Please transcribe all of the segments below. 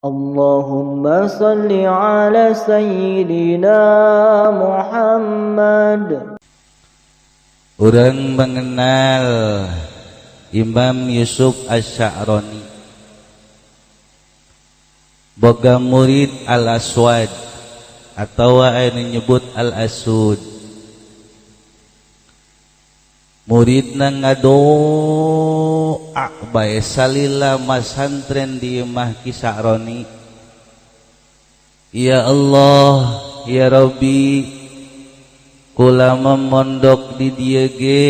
Allahumma salli ala sayyidina Muhammad. Urang mengenal Imam Yusuf Asy-Sya'rani, boga murid Al-Aswad atau anu nyebut Al-Asud. Muridna ngadoa bae salila masantren di imah Ki Sya'rani. Ya Allah, ya Rabbi, kula mondok di dieu ge,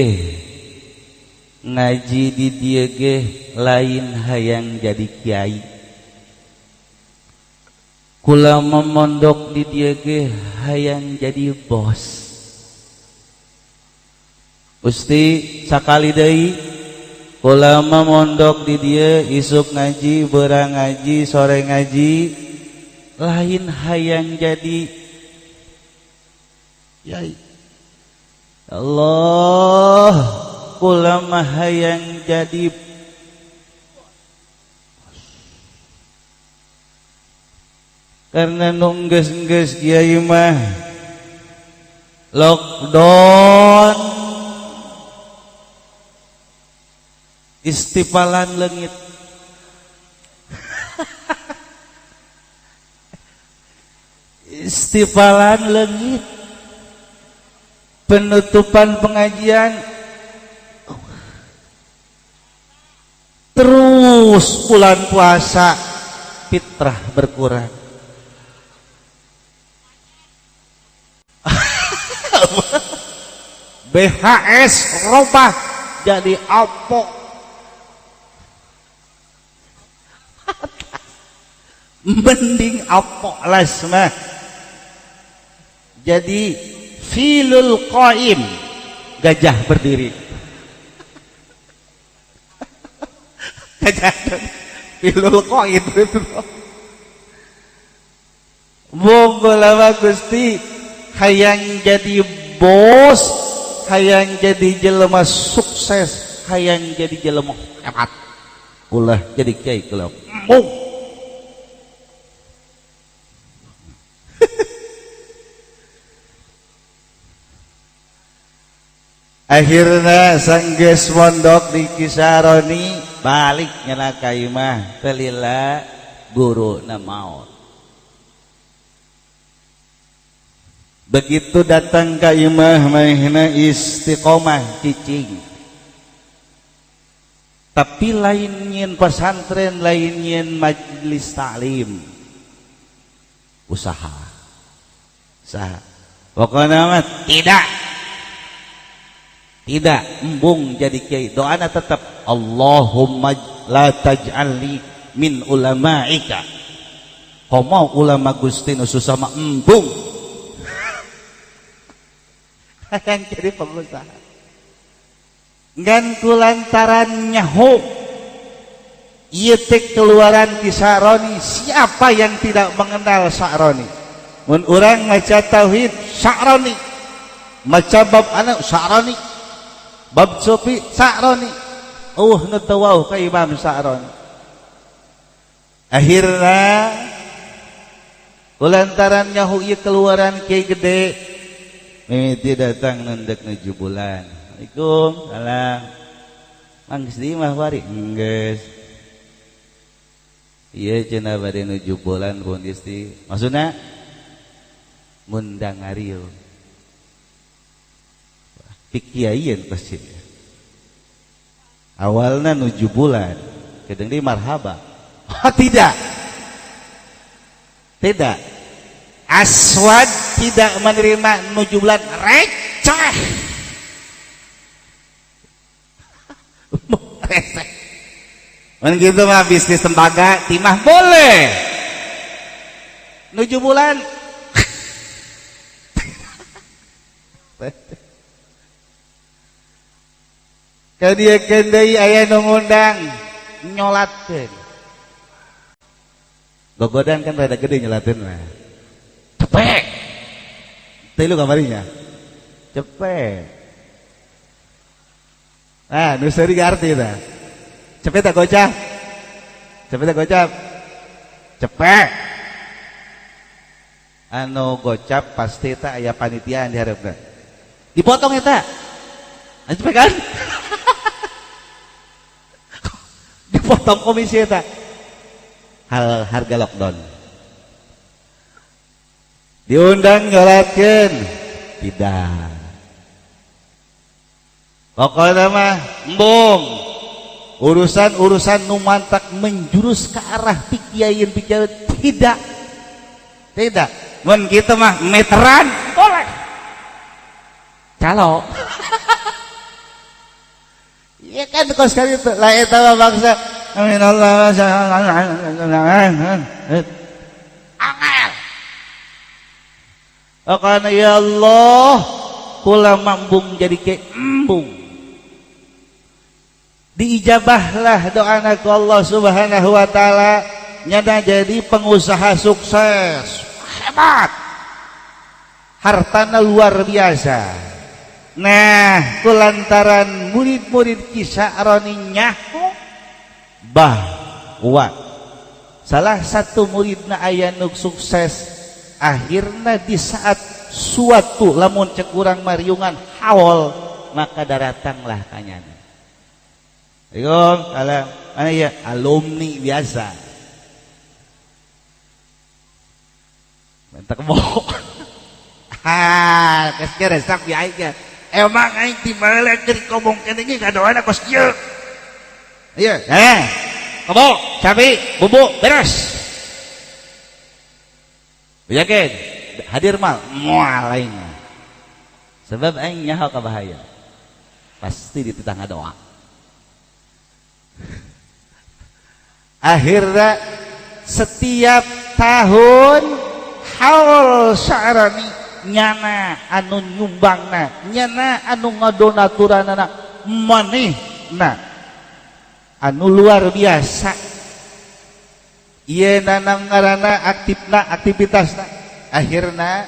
ngaji di dieu ge, lain hayang jadi kiai. Kula mondok di dieu ge hayang jadi bos. Gusti sakali deui kula mondok di dieu, isuk ngaji, beurang ngaji, sore ngaji, lain hayang jadi yai. Allah, kula mah hayang jadi karena nungges-ngges kiai mah lockdown istipalan leungit. Istipalan leungit, penutupan pengajian, terus bulan puasa fitrah berkurang. BHS robah jadi apa? Mending apa las mah jadi filul qaim, gajah berdiri. Gajah filul qaim itu. Monggo lama Gusti hayang jadi bos, hayang jadi jelema sukses, hayang jadi jelema hebat. Ulah jadi kiai kula. Akhirna sanggeus mondok di Ki Sya'rani balik nyana ka imah teu lila guruna maot. Begitu datang ka imah mahna istiqomah cicing. Tapi lain nyin pesantren, lain nyin majelis taklim. Usaha. Pokoknya mah tidak embung jadi kiai. Doana tetap Allahumma la taj'alni min ulama'ika. Komo ulama Gusti nu susah mah embung. Yang jadi pengusaha. Ngan kulantaran nyaho ieu teh keluaran Ki Sya'rani. Siapa yang tidak mengenal Sya'rani? Mun urang maca tauhid Sya'rani, maca bab anak Sya'rani, bab sufi Sya'rani, nu teu wauh ka Imam Sya'rani. Akhirna kulantaran nyaho ieu keluaran kiai gede, mimiti datang nendek nuju bulan. Assalamualaikum, salam. Manggeus di imah wari? Enggeus. Ieu cenah bade nuju bulan pun isti. Maksudna mundang ngarieu. Pikiaieun pasti. Awalnya nuju bulan, kadang di marhaba. Oh, tidak. Tidak. Aswad tidak menerima nuju bulan, receh. Man gitu mah bisnis tembaga timah boleh. Nuju bulan. Kadiekeun deui aya nu ngundang nyolatkeun. Gogodan kan rada gede nyolateun mah. Cepet. Teh lu kamarinya. Cepet. Ah, nu seuri arti tah. Cepet tak gocap. Cepet tak gocap. cepet anu gocap pasti tak aya panitiaan diharapkan dipotong eta cepet kan dipotong komisi eta hal harga lockdown diundang ngalatkeun tidak pokoknya mah embung urusan nu mantak menjurus ke arah pikiain tidak mun kita mah meteran boleh calo iya kan kos kali itu lah eta mah bangsa amin Allah angel karena ya Allah kula mambung jadi ke embung diijabahlah doana ku Allah Subhanahu wa taala nyana jadi pengusaha sukses hebat hartana luar biasa. Nah kulantaran murid-murid kisah aroninya bahwa salah satu muridna aya nu sukses akhirna di saat suatu lamun cek urang mariungan haul maka daratanglah kanyana alam mana ya alumni biasa mentak bohong kasih resak ya aja emang aing timbalik jadi ngomong kene kadoana kos kieu iya kamu cabai bubuk beres yakin hadir mal moal aing sebab aing nyaho ka bahaya pasti di tetangga doa akhirnya setiap tahun haul sya'rani nyana anu nyumbangna nyana anu ngadonaturanana manehna anu luar biasa ieu nangarana aktivitasna akhirna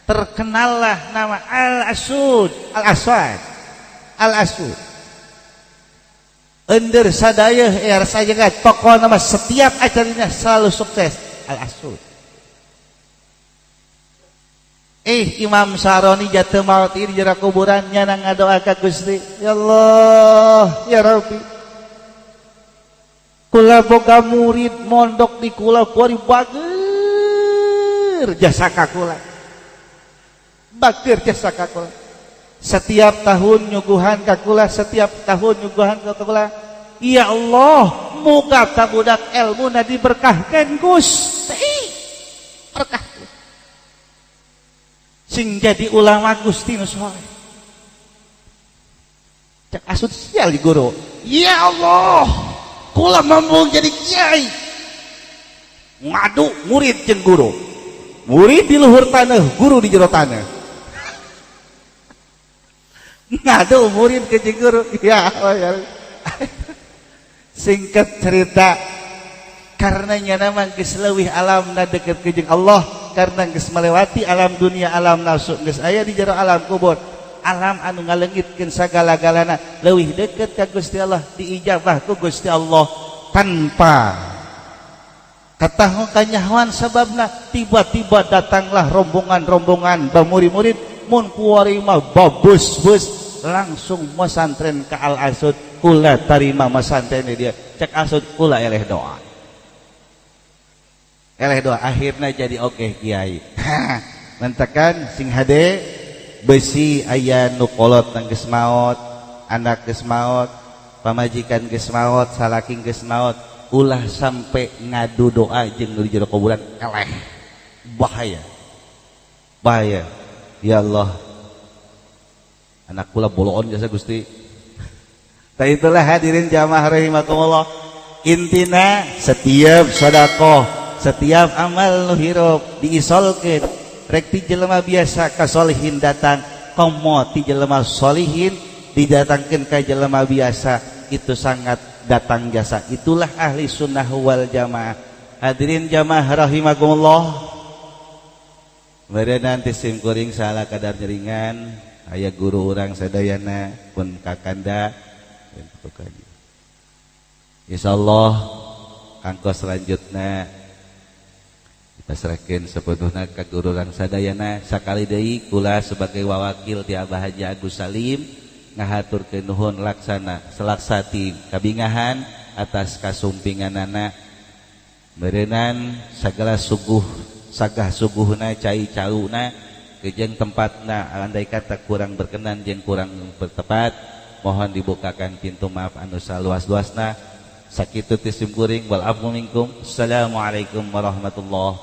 terkenallah nama Al-Asud ender sadaya rasa jagat tokoh nama setiap acaranya selalu sukses Al-Asud Imam Saroni jatuh maut di jarak kuburannya nang ngadoa ka Gusti ya Allah ya Rabbi kula boga murid mondok di kula kuari bager jasa ka kula bager jasa ka kula setiap tahun nyuguhan ka kula setiap tahun nyuguhan ka kula ya Allah muga ka budak ilmu na diberkahkeun Gusti berkah sing jadi ulama Gusti nu saleh cek asud sial di guru ya Allah kula mampu jadi kiai ngadu murid jeung guru murid di luhur tanah guru di jero tanah ngadu murid ke jeung guru ya Allah singkat cerita karena nyana mah geus leuwih alamna deket ke jeung Allah karena geus melewati alam dunia alam nafsu geus aya di jero alam kubur alam anu ngaleungitkeun sagala-galana leuwih deket ka Gusti Allah diijabah ku Gusti Allah tanpa katahu kanyahoan sababna tiba-tiba datanglah rombongan-rombongan murid-murid mun kuari mah babus-bus langsung mesantren ka Al-Asud kula tarima mesantren dia cek Asud kula eleh doa akhirnya jadi oke kiai mentakan sing hade besi aya nu kolot nang geus maot anak geus maot pamajikan geus maot salaking geus maot ulah sampai ngadu doa jeung nu di jero kuburan eleh bahaya ya Allah anak kula boloon jasa Gusti tah itulah hadirin jamaah rahimakumullah intina setiap sedekah setiap amal nu hirup diisolkeun rek ti jelema biasa ka solihin datang komo ti jelema solihin didatangkeun ka jelema biasa itu sangat datang jasa itulah ahli sunnah wal jamaah hadirin jamaah rahimakumullah meureun nanti sim kuring salah kadar jaringan aya guru urang sadayana pun kakanda insyaallah kanggo selanjutnya dipasrahkeun sepenuhna ka guru urang sadayana. Sakali deui kula sebagai wawakil ti Abah Haji Agus Salim ngahaturkeun nuhun laksana selaksati kabingahan atas kasumpinganana. Meureunnan sagala suguh sagah suguhna cai cauna jeung tempatna andai kata kurang berkenan jeung kurang bertepat, mohon dibukakan pintu maaf anu saluas-luasna. Sakitu tisim kuring wal afu minkum. Assalamualaikum warahmatullahi